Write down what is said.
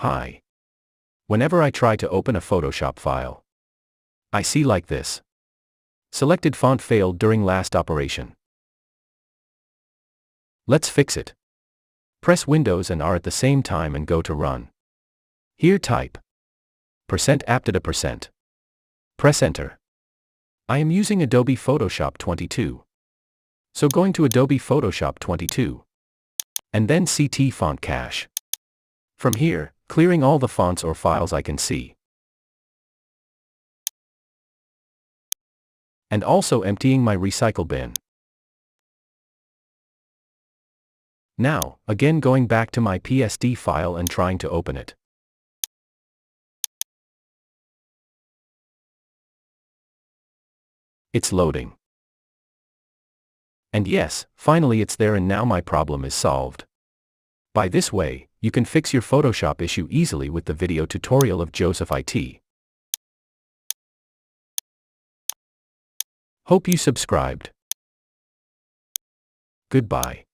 Hi. Whenever I try to open a Photoshop file, I see like this. Selected font failed during last operation. Let's fix it. Press Windows and R at the same time and go to Run. Here type %aptita%. Press Enter. I am using Adobe Photoshop 22. So going to Adobe Photoshop 22. And then CT Font Cache. From here, clearing all the fonts or files I can see. And also emptying my recycle bin. Now, again going back to my PSD file and trying to open it. It's loading. And yes, finally it's there, and now my problem is solved. By this way, you can fix your Photoshop issue easily with the video tutorial of Joseph IT. Hope you subscribed. Goodbye.